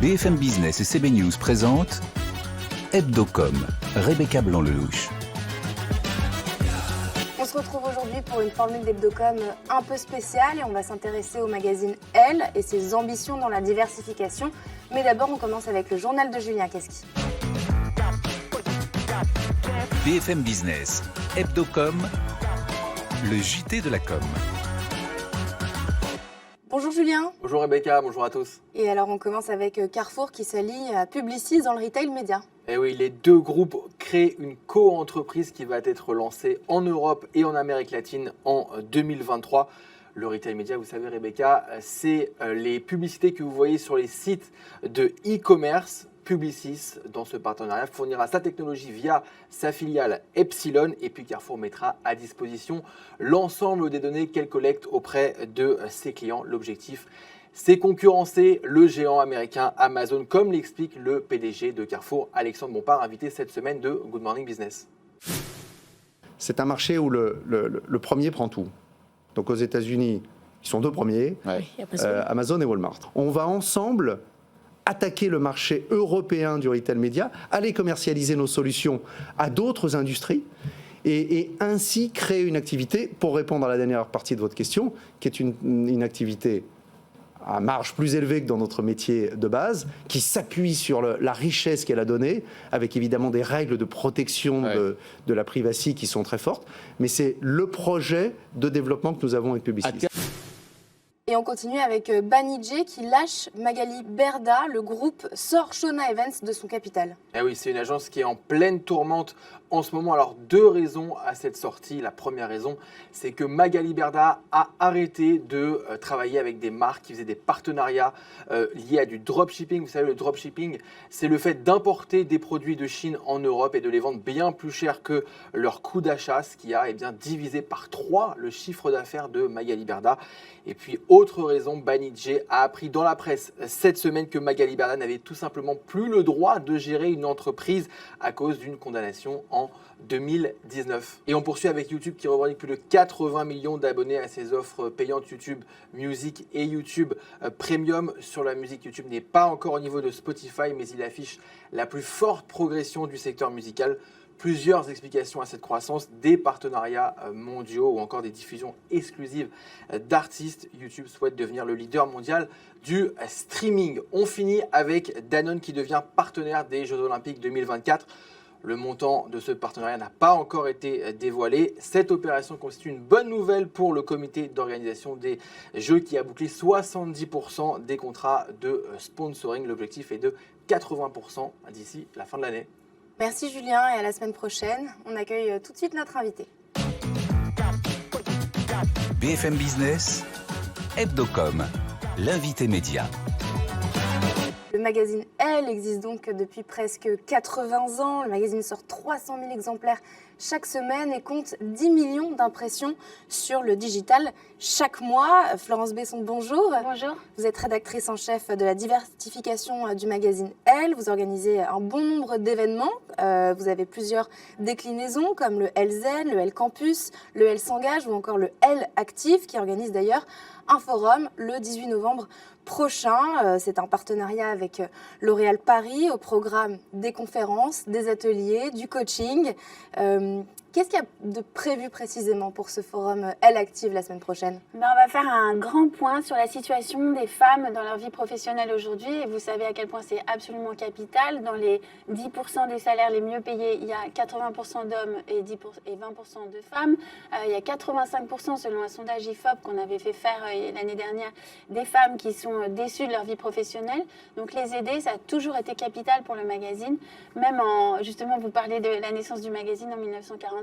BFM Business et CB News présentent Hebdocom, Rebecca Blanc-Lelouch. On se retrouve aujourd'hui pour une formule d'Hebdocom un peu spéciale et on va s'intéresser au magazine Elle et ses ambitions dans la diversification. Mais d'abord, on commence avec le journal de Julien Casqui. BFM Business, Hebdocom, le JT de la com. Bonjour Julien. Bonjour Rebecca, bonjour à tous. Et alors on commence avec Carrefour qui s'allie à Publicis dans le retail média. Et oui, les deux groupes créent une co-entreprise qui va être lancée en Europe et en Amérique latine en 2023. Le retail média, vous savez Rebecca, c'est les publicités que vous voyez sur les sites de e-commerce. Publicis, dans ce partenariat, fournira sa technologie via sa filiale Epsilon et puis Carrefour mettra à disposition l'ensemble des données qu'elle collecte auprès de ses clients. L'objectif, c'est concurrencer le géant américain Amazon, comme l'explique le PDG de Carrefour, Alexandre Bompard, invité cette semaine de Good Morning Business. C'est un marché où le premier prend tout. Donc aux États-Unis, ils sont deux premiers, Amazon et Walmart. On va ensemble attaquer le marché européen du retail média, aller commercialiser nos solutions à d'autres industries et ainsi créer une activité, pour répondre à la dernière partie de votre question, qui est une activité à marge plus élevée que dans notre métier de base, qui s'appuie sur la richesse qu'elle a donnée, avec évidemment des règles de protection de la privacy qui sont très fortes, mais c'est le projet de développement que nous avons avec Publicis. Et on continue avec Banijé qui lâche Magali Berda. Le groupe sort Shona Evans de son capital. Eh oui, c'est une agence qui est en pleine tourmente en ce moment. Alors, deux raisons à cette sortie. La première raison, c'est que Magali Berda a arrêté de travailler avec des marques qui faisaient des partenariats liés à du dropshipping. Vous savez, le dropshipping, c'est le fait d'importer des produits de Chine en Europe et de les vendre bien plus cher que leur coût d'achat, ce qui a divisé par 3 le chiffre d'affaires de Magali Berda. Et puis, autre raison, Banijé a appris dans la presse cette semaine que Magali Berda n'avait tout simplement plus le droit de gérer une entreprise à cause d'une condamnation en 2019. Et on poursuit avec YouTube qui revendique plus de 80 millions d'abonnés à ses offres payantes YouTube Music et YouTube Premium. Sur la musique, YouTube n'est pas encore au niveau de Spotify, mais il affiche la plus forte progression du secteur musical. Plusieurs explications à cette croissance, des partenariats mondiaux ou encore des diffusions exclusives d'artistes. YouTube souhaite devenir le leader mondial du streaming. On finit avec Danone qui devient partenaire des Jeux Olympiques 2024. Le montant de ce partenariat n'a pas encore été dévoilé. Cette opération constitue une bonne nouvelle pour le comité d'organisation des Jeux qui a bouclé 70% des contrats de sponsoring. L'objectif est de 80% d'ici la fin de l'année. Merci Julien et à la semaine prochaine. On accueille tout de suite notre invité. BFM Business, Hebdocom, l'invité média. Le magazine Elle existe donc depuis presque 80 ans. Le magazine sort 300 000 exemplaires chaque semaine et compte 10 millions d'impressions sur le digital chaque mois. Florence Besson, bonjour. Bonjour. Vous êtes rédactrice en chef de la diversification du magazine Elle. Vous organisez un bon nombre d'événements. Vous avez plusieurs déclinaisons comme le Elle Zen, le Elle Campus, le Elle S'engage ou encore le Elle Active qui organise d'ailleurs un forum le 18 novembre prochain. C'est un partenariat avec L'Oréal Paris au programme des conférences, des ateliers, du coaching. Qu'est-ce qu'il y a de prévu précisément pour ce forum Elle Active la semaine prochaine ? On va faire un grand point sur la situation des femmes dans leur vie professionnelle aujourd'hui. Et vous savez à quel point c'est absolument capital. Dans les 10% des salaires les mieux payés, il y a 80% d'hommes et 20% de femmes. Il y a 85% selon un sondage IFOP qu'on avait fait faire l'année dernière des femmes qui sont déçues de leur vie professionnelle. Donc les aider, ça a toujours été capital pour le magazine. Même justement, vous parlez de la naissance du magazine en 1945.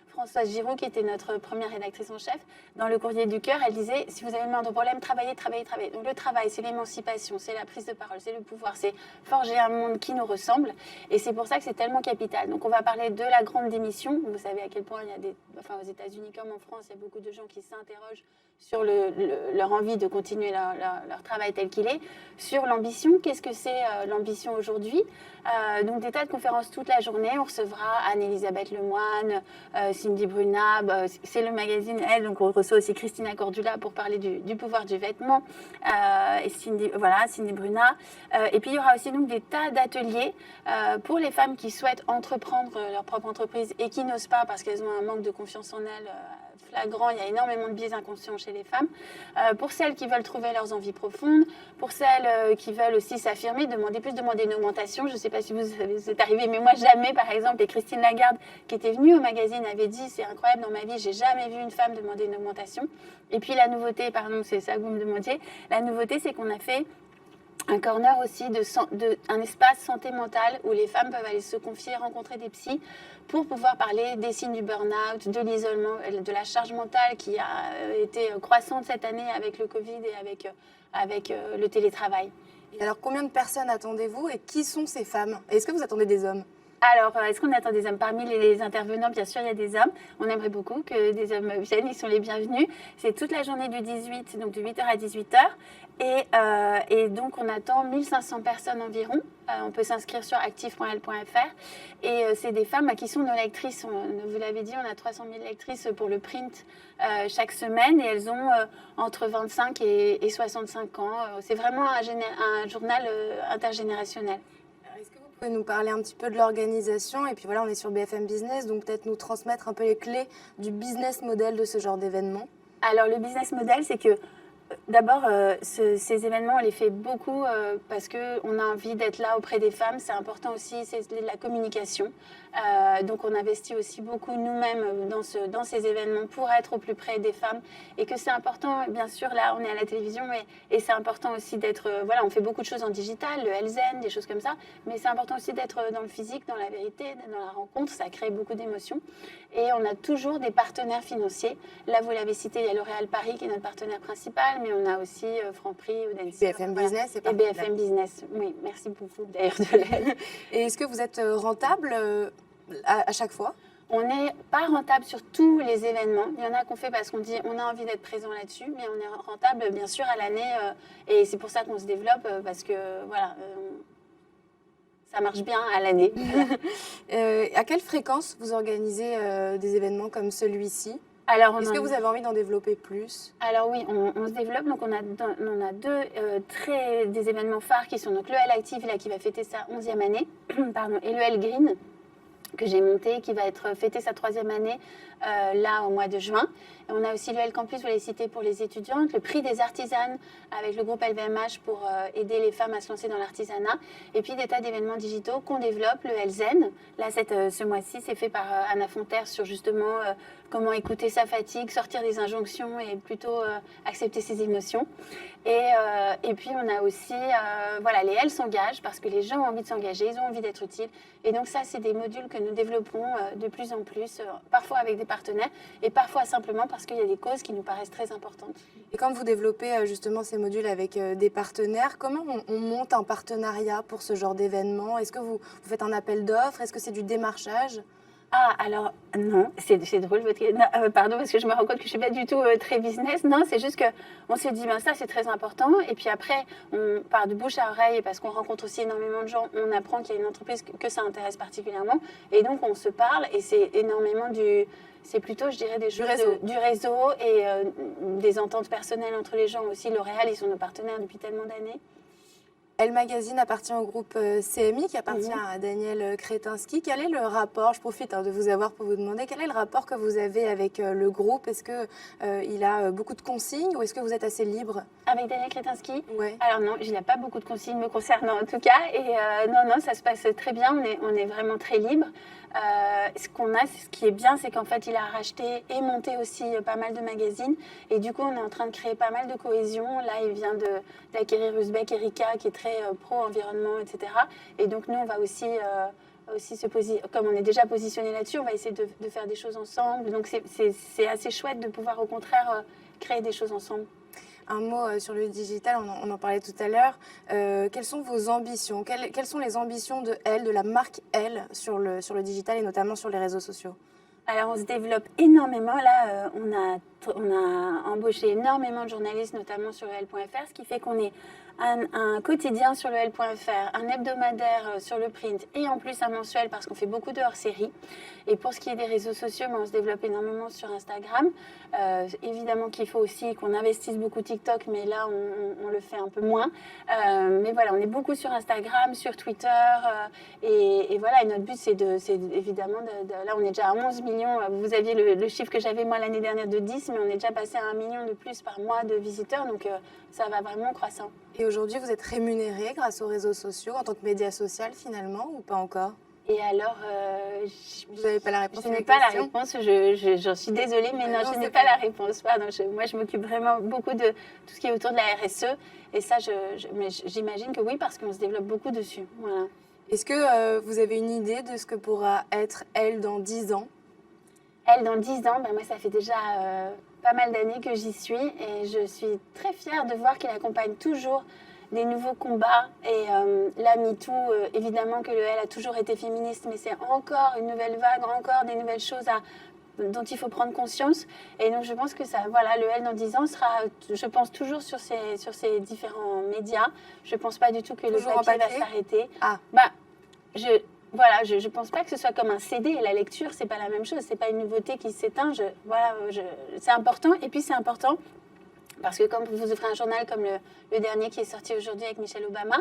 Françoise Giroud, qui était notre première rédactrice en chef, dans le Courrier du Cœur, elle disait « Si vous avez le moindre problème, travaillez, travaillez, travaillez ». Donc le travail, c'est l'émancipation, c'est la prise de parole, c'est le pouvoir, c'est forger un monde qui nous ressemble. Et c'est pour ça que c'est tellement capital. Donc on va parler de la grande démission. Vous savez à quel point il y a aux États-Unis comme en France, il y a beaucoup de gens qui s'interrogent sur leur envie de continuer leur travail tel qu'il est, sur l'ambition. Qu'est-ce que c'est l'ambition aujourd'hui ? Donc des tas de conférences toute la journée. On recevra Anne-Elisabeth Lemoine, Cindy Bruna, c'est le magazine Elle, donc on reçoit aussi Christina Cordula pour parler du pouvoir du vêtement, et Cindy Bruna. Et puis il y aura aussi donc des tas d'ateliers pour les femmes qui souhaitent entreprendre leur propre entreprise et qui n'osent pas parce qu'elles ont un manque de confiance en elles flagrant. Il y a énormément de biais inconscients chez les femmes. Pour celles qui veulent trouver leurs envies profondes, pour celles qui veulent aussi s'affirmer, demander une augmentation. Je ne sais pas si vous êtes arrivé, mais moi jamais, par exemple. Et Christine Lagarde, qui était venue au magazine, avait dit, c'est incroyable, dans ma vie, j'ai jamais vu une femme demander une augmentation. Et puis la nouveauté, pardon, c'est ça que vous me demandiez, la nouveauté, c'est qu'on a fait un corner aussi, un espace santé mentale où les femmes peuvent aller se confier, rencontrer des psys pour pouvoir parler des signes du burn-out, de l'isolement, de la charge mentale qui a été croissante cette année avec le Covid et avec le télétravail. Et alors, combien de personnes attendez-vous et qui sont ces femmes? Est-ce que vous attendez des hommes? Alors, est-ce qu'on attend des hommes? Parmi les intervenants, bien sûr, il y a des hommes. On aimerait beaucoup que des hommes viennent, ils sont les bienvenus. C'est toute la journée du 18, donc de 8h à 18h. Et donc, on attend 1500 personnes environ. On peut s'inscrire sur active.l.fr. Et c'est des femmes qui sont nos lectrices. Vous l'avez dit, on a 300 000 lectrices pour le print chaque semaine. Et elles ont entre 25 et 65 ans. C'est vraiment un journal intergénérationnel. Vous pouvez nous parler un petit peu de l'organisation et puis voilà, on est sur BFM Business, donc peut-être nous transmettre un peu les clés du business model de ce genre d'événement. Alors le business model, c'est que d'abord, ces événements, on les fait beaucoup parce qu'on a envie d'être là auprès des femmes. C'est important aussi, c'est de la communication. Donc on investit aussi beaucoup nous-mêmes dans ces événements pour être au plus près des femmes. Et que c'est important, bien sûr, là on est à la télévision et c'est important aussi d'être, voilà, on fait beaucoup de choses en digital, le Elzen, des choses comme ça. Mais c'est important aussi d'être dans le physique, dans la vérité, dans la rencontre. Ça crée beaucoup d'émotions. Et on a toujours des partenaires financiers. Là, vous l'avez cité, il y a L'Oréal Paris qui est notre partenaire principal, mais on a aussi Franprix, Audencia. BFM Business et BFM Business. Oui, merci beaucoup d'ailleurs de l'aide. Et est-ce que vous êtes rentable à chaque fois? On n'est pas rentable sur tous les événements. Il y en a qu'on fait parce qu'on dit on a envie d'être présent là-dessus, mais on est rentable bien sûr à l'année. Et c'est pour ça qu'on se développe parce que voilà, ça marche bien à l'année. À quelle fréquence vous organisez des événements comme celui-ci? Est-ce que vous avez envie d'en développer plus? Alors oui, on se développe. Donc on a des événements phares qui sont donc le L Active là, qui va fêter sa 11e année, pardon, et le L Green que j'ai monté, qui va être fêté sa 3e année là au mois de juin. Et on a aussi le L Campus, vous l'avez cité, pour les étudiantes, le prix des artisanes avec le groupe LVMH pour aider les femmes à se lancer dans l'artisanat, et puis des tas d'événements digitaux qu'on développe, le L Zen. Là, ce mois-ci, c'est fait par Anna Fonterre sur justement comment écouter sa fatigue, sortir des injonctions et plutôt accepter ses émotions. Et puis, on a aussi, voilà, les L s'engagent parce que les gens ont envie de s'engager, ils ont envie d'être utiles. Et donc ça, c'est des modules que nous développons de plus en plus, parfois avec des partenaires et parfois simplement parce qu'il y a des causes qui nous paraissent très importantes. Et quand vous développez justement ces modules avec des partenaires, comment on monte un partenariat pour ce genre d'événement? Est-ce que vous faites un appel d'offres? Est-ce que c'est du démarchage? Ah, alors, non, c'est drôle, pardon, parce que je me rends compte que je ne suis pas du tout très business. Non, c'est juste qu'on s'est dit, ben, ça, c'est très important. Et puis après, on part de bouche à oreille, parce qu'on rencontre aussi énormément de gens. On apprend qu'il y a une entreprise que ça intéresse particulièrement. Et donc, on se parle, et c'est énormément c'est plutôt, je dirais, des choses du réseau et des ententes personnelles entre les gens aussi. L'Oréal, ils sont nos partenaires depuis tellement d'années. Elle Magazine appartient au groupe CMI qui appartient à Daniel Kretinsky. Quel est le rapport, je profite de vous avoir pour vous demander, quel est le rapport que vous avez avec le groupe? Est-ce qu'il a beaucoup de consignes ou est-ce que vous êtes assez libre? Avec Daniel Kretinsky? Ouais. Alors non, il n'y a pas beaucoup de consignes me concernant en tout cas. Et non, ça se passe très bien, on est vraiment très libre. Ce qui est bien, c'est qu'en fait, il a racheté et monté aussi pas mal de magazines. Et du coup, on est en train de créer pas mal de cohésion. Là, il vient d'acquérir Uzbek Erika, qui est très pro-environnement, etc. Et donc, nous, on va aussi comme on est déjà positionné là-dessus, on va essayer de faire des choses ensemble. Donc, c'est assez chouette de pouvoir, au contraire, créer des choses ensemble. Un mot sur le digital, on en parlait tout à l'heure. Quelles sont vos ambitions? Quelles sont les ambitions de la marque Elle sur le digital et notamment sur les réseaux sociaux? Alors, on se développe énormément. Là, on a embauché énormément de journalistes, notamment sur le L.fr, ce qui fait qu'on est un quotidien sur le L.fr, un hebdomadaire sur le print et en plus un mensuel parce qu'on fait beaucoup de hors-série. Et pour ce qui est des réseaux sociaux, on se développe énormément sur Instagram. Évidemment qu'il faut aussi qu'on investisse beaucoup TikTok, mais là, on le fait un peu moins. Mais voilà, on est beaucoup sur Instagram, sur Twitter. Et voilà, et notre but, c'est évidemment, là, on est déjà à 11 millions. Vous aviez le chiffre que j'avais moi l'année dernière de 10, mais on est déjà passé à 1 million de plus par mois de visiteurs. Donc, ça va vraiment croissant. Et aujourd'hui, vous êtes rémunéré grâce aux réseaux sociaux en tant que média social finalement ou pas encore? Et alors, vous n'avez pas la réponse? Je n'ai pas la réponse, j'en suis désolée, mais non, je n'ai pas la réponse. Pardon, moi, je m'occupe vraiment beaucoup de tout ce qui est autour de la RSE. Et ça, mais j'imagine que oui, parce qu'on se développe beaucoup dessus. Voilà. Est-ce que vous avez une idée de ce que pourra être Elle dans 10 ans? Elle dans 10 ans, moi, ça fait déjà pas mal d'années que j'y suis. Et je suis très fière de voir qu'il accompagne toujours des nouveaux combats. Et la MeToo, évidemment que le L a toujours été féministe, mais c'est encore une nouvelle vague, encore des nouvelles choses dont il faut prendre conscience. Et donc je pense que ça, voilà, le L dans 10 ans sera, je pense, toujours sur ces différents médias. Je ne pense pas du tout que toujours le papier va s'arrêter. Ah. Voilà, je ne pense pas que ce soit comme un CD. Et la lecture, c'est pas la même chose. C'est pas une nouveauté qui s'éteint. C'est important. Et puis c'est important parce que quand vous ouvrez un journal comme le dernier qui est sorti aujourd'hui avec Michelle Obama,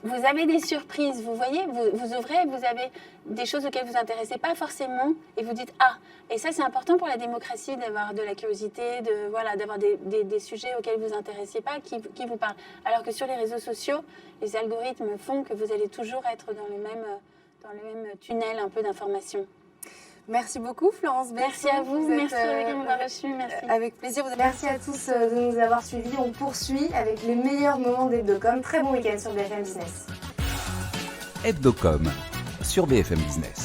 vous avez des surprises. Vous voyez, vous ouvrez, vous avez des choses auxquelles vous vous intéressez pas forcément, et vous dites ah. Et ça, c'est important pour la démocratie d'avoir de la curiosité, d'avoir des sujets auxquels vous vous intéressez pas, qui vous parlent. Alors que sur les réseaux sociaux, les algorithmes font que vous allez toujours être dans le même tunnel un peu d'information. Merci beaucoup Florence Besson. Merci à vous, merci de m'avoir reçu, merci. Avec plaisir. Merci à tous de nous avoir suivis. On poursuit avec les meilleurs moments d'Hebdocom. Très bon week-end sur BFM Business. Hebdocom sur BFM Business.